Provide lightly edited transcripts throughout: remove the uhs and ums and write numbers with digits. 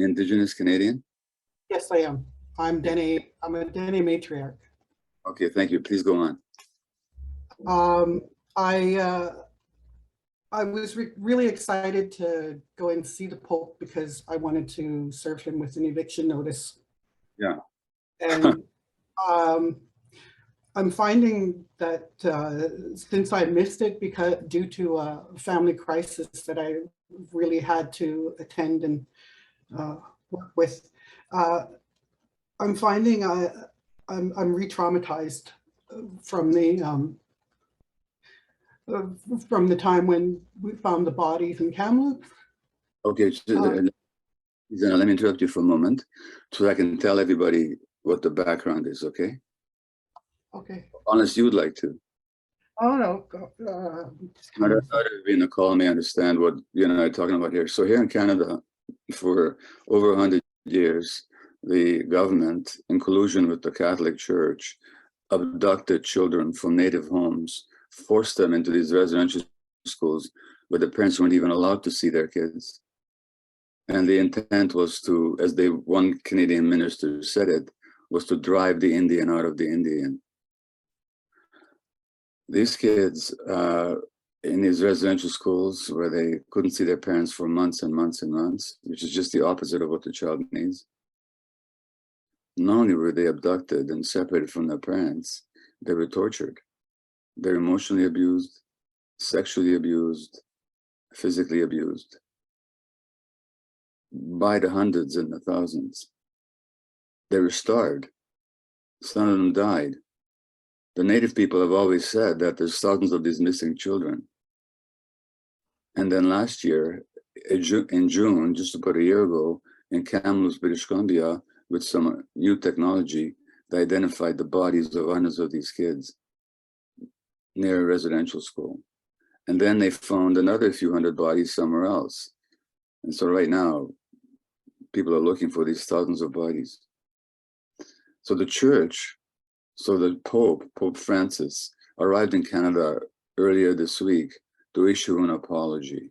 Indigenous Canadian? Yes, I am. I'm a Dene matriarch. Okay, thank you. Please go on. I was really excited to go and see the Pope because I wanted to serve him with an eviction notice. Yeah. And I'm finding that since I missed it due to a family crisis that I really had to attend and work with, I'm finding I'm re-traumatized from the time when we found the bodies in Kamloops. Okay, let me interrupt you for a moment so I can tell everybody what the background is, okay? Okay. Unless you would like to. Oh, no. Everybody in the call may understand what I'm talking about here. So here in Canada, for over 100 years, the government, in collusion with the Catholic Church, abducted children from native homes, forced them into these residential schools where the parents weren't even allowed to see their kids. And the intent was to, as one Canadian minister said it, was to drive the Indian out of the Indian. These kids in these residential schools where they couldn't see their parents for months and months and months, which is just the opposite of what the child needs. Not only were they abducted and separated from their parents, they were tortured. They're emotionally abused, sexually abused, physically abused by the hundreds and the thousands. They were starved. Some of them died. The native people have always said that there's thousands of these missing children. And then last year, in June, just about a year ago, in Kamloops, British Columbia, with some new technology, they identified the bodies of hundreds of these kids near a residential school. And then they found another few hundred bodies somewhere else. And so right now, people are looking for these thousands of bodies. So the church, the Pope Francis, arrived in Canada earlier this week to issue an apology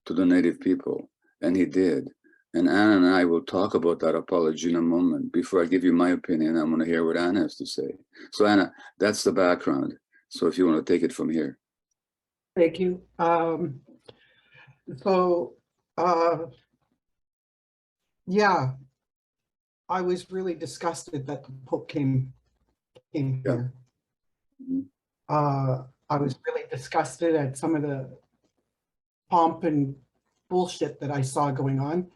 to the native people, and he did. And Anna and I will talk about that apology in a moment. Before I give you my opinion, I'm going to hear what Anna has to say. So Anna, that's the background. So if you want to take it from here. Thank you. Yeah, I was really disgusted that the Pope came here. Mm-hmm. I was really disgusted at some of the pomp and bullshit that I saw going on.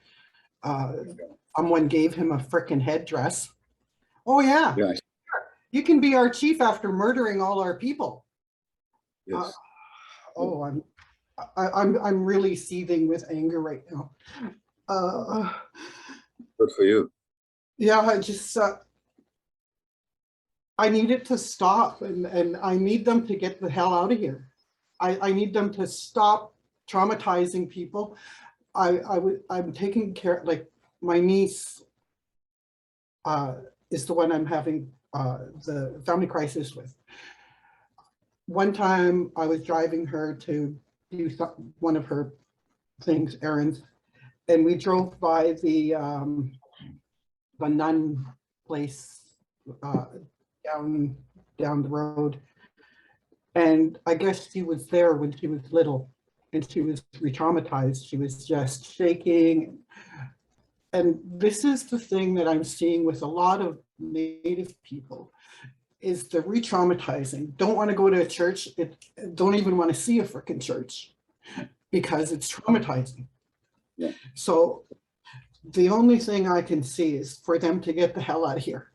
Someone gave him a frickin' headdress. Oh yeah. Yes. You can be our chief after murdering all our people. Yes. I'm really seething with anger right now. Good for you. Yeah, I need it to stop, and I need them to get the hell out of here. I need them to stop traumatizing people. I'm taking care, like my niece is the one I'm having the family crisis with. One time I was driving her to do one of her things, errands, and we drove by the nun place down the road, and I guess she was there when she was little, and she was re-traumatized. She was just shaking. And this is the thing that I'm seeing with a lot of Native people, is the re-traumatizing. Don't want to go to a church, don't even want to see a freaking church because it's traumatizing. Yeah. So the only thing I can see is for them to get the hell out of here.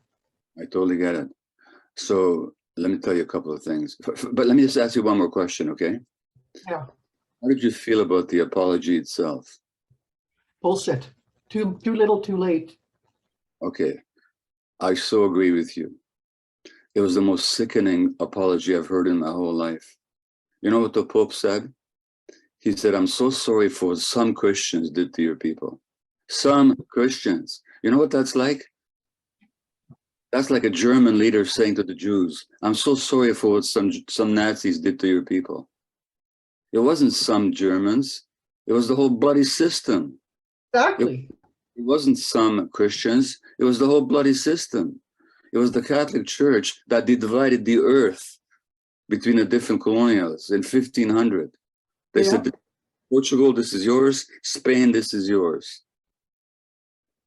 I totally get it. So let me tell you a couple of things, but let me just ask you one more question, okay? Yeah. How did you feel about the apology itself? Bullshit. Too little, too late. Okay, I so agree with you. It was the most sickening apology I've heard in my whole life. You know what the Pope said? He said, "I'm so sorry for what some Christians did to your people." Some Christians. You know what that's like? That's like a German leader saying to the Jews, "I'm so sorry for what some Nazis did to your people." It wasn't some Germans. It was the whole bloody system. Exactly. It wasn't some Christians, it was the whole bloody system. It was the Catholic Church that divided the earth between the different colonials in 1500. They said, Portugal, this is yours. Spain, this is yours.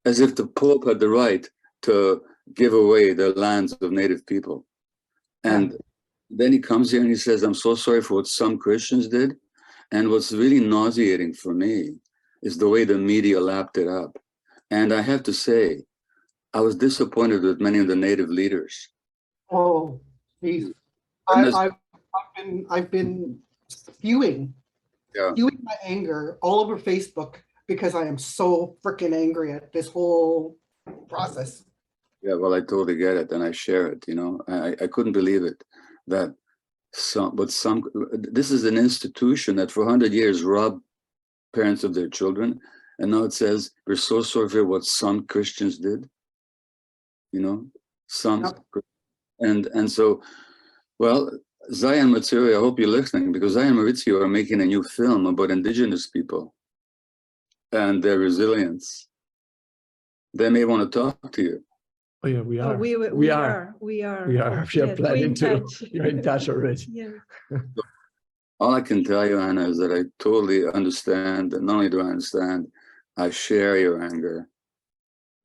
As if the Pope had the right to give away the lands of native people. And then he comes here and he says, I'm so sorry for what some Christians did. And what's really nauseating for me is the way the media lapped it up. And I have to say, I was disappointed with many of the native leaders. Oh, geez. I've been spewing my anger all over Facebook because I am so freaking angry at this whole process. Yeah, well, I totally get it, and I share it. You know, I couldn't believe it that this is an institution that for 100 years robbed parents of their children, and now it says we're so sorry for what some Christians did. You know, and so, well, Zion Matsuri, I hope you're listening, because Zion Maurizio are making a new film about Indigenous people and their resilience. They may want to talk to you. Oh yeah, we are. Oh, we are. We are planning to. You're in touch already. Yes. All I can tell you, Anna, is that I totally understand, and not only do I understand, I share your anger.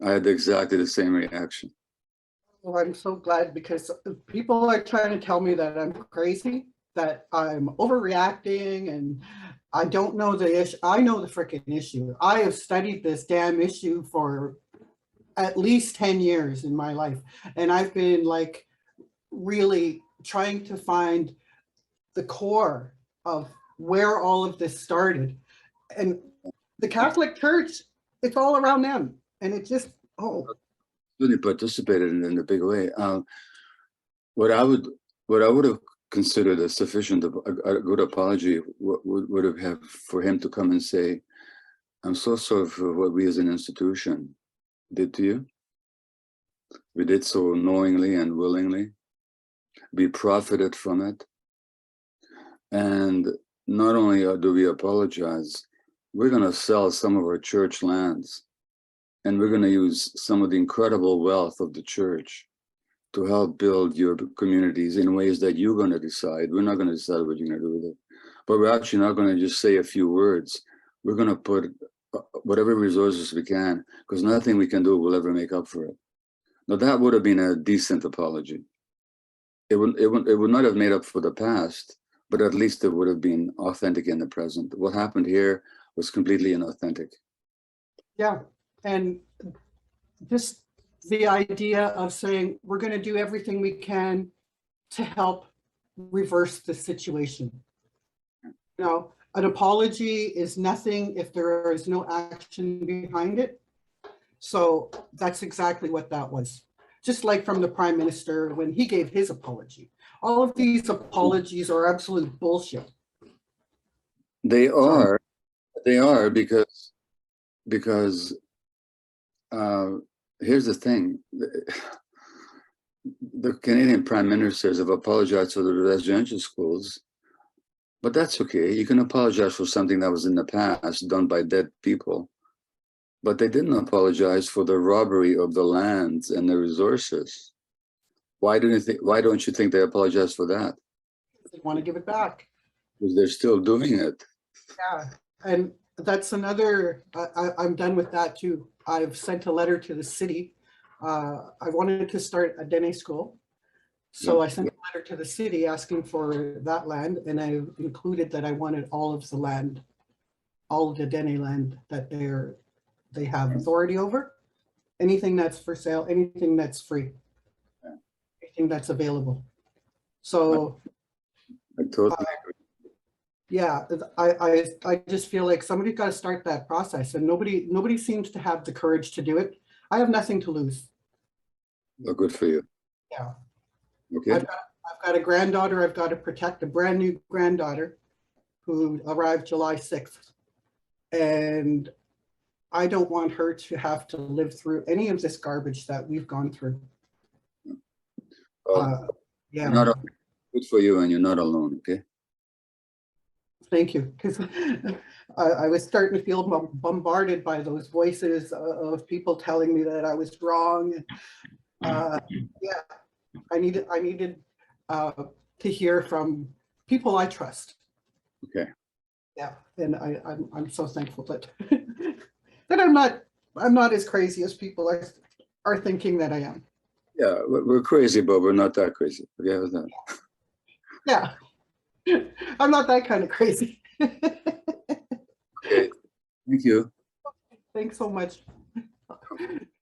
I had exactly the same reaction. Well, I'm so glad, because people are trying to tell me that I'm crazy, that I'm overreacting, and I don't know the issue. I know the freaking issue. I have studied this damn issue for at least 10 years in my life. And I've been like really trying to find the core of where all of this started. And the Catholic Church, it's all around them. And it just, Really participated in a big way. What I would have considered a sufficient, a good apology would have for him to come and say, I'm so sorry for what we as an institution did to you. We did so knowingly and willingly. We profited from it. And not only do we apologize, we're going to sell some of our church lands, and we're going to use some of the incredible wealth of the church to help build your communities in ways that you're going to decide. We're not going to decide what you're going to do with it. But we're actually not going to just say a few words. We're going to put whatever resources we can, because nothing we can do will ever make up for it. Now, that would have been a decent apology. It would not have made up for the past, but at least it would have been authentic in the present. What happened here was completely inauthentic. yeah. And just the idea of saying, we're going to do everything we can to help reverse the situation. You know, an apology is nothing if there is no action behind it. So that's exactly what that was. Just like from the Prime Minister when he gave his apology. All of these apologies are absolute bullshit. They are because here's the thing. The Canadian Prime Ministers have apologized for the residential schools, but that's okay. You can apologize for something that was in the past done by dead people. But they didn't apologize for the robbery of the lands and the resources. Why don't you think they apologize for that? They want to give it back. Because they're still doing it. Yeah, and that's another, I'm done with that too. I've sent a letter to the city. I wanted to start a Dene school. So I sent a letter to the city asking for that land, and I included that I wanted all of the land, all of the Dene land that they have authority over, anything that's for sale, anything that's free, anything that's available. So I totally agree. yeah, I just feel like somebody's got to start that process, and nobody seems to have the courage to do it. I have nothing to lose. Well, good for you. Yeah. Okay. I've got a granddaughter I've got to protect, a brand new granddaughter who arrived July 6th. And I don't want her to have to live through any of this garbage that we've gone through. Yeah. Good for you, and you're not alone, okay? Thank you, because I was starting to feel bombarded by those voices of people telling me that I was wrong. Yeah, I needed to hear from people I trust. Okay. Yeah, and I'm so thankful that that I'm not as crazy as people are thinking that I am. Yeah, we're crazy, but we're not that crazy. Yeah, how's that? Yeah, I'm not that kind of crazy. Okay, thank you. Thanks so much.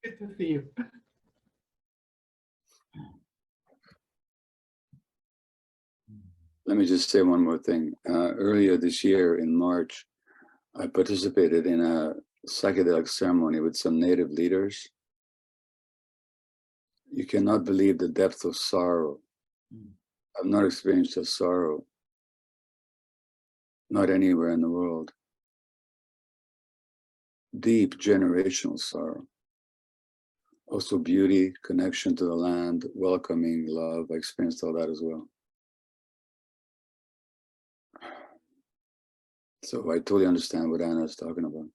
Good to see you. Let me just say one more thing. Earlier this year in March, I participated in a psychedelic ceremony with some native leaders. You cannot believe the depth of sorrow. I've not experienced a sorrow, not anywhere in the world. Deep generational sorrow. Also beauty, connection to the land, welcoming, love. I experienced all that as well. So I totally understand what Anna is talking about.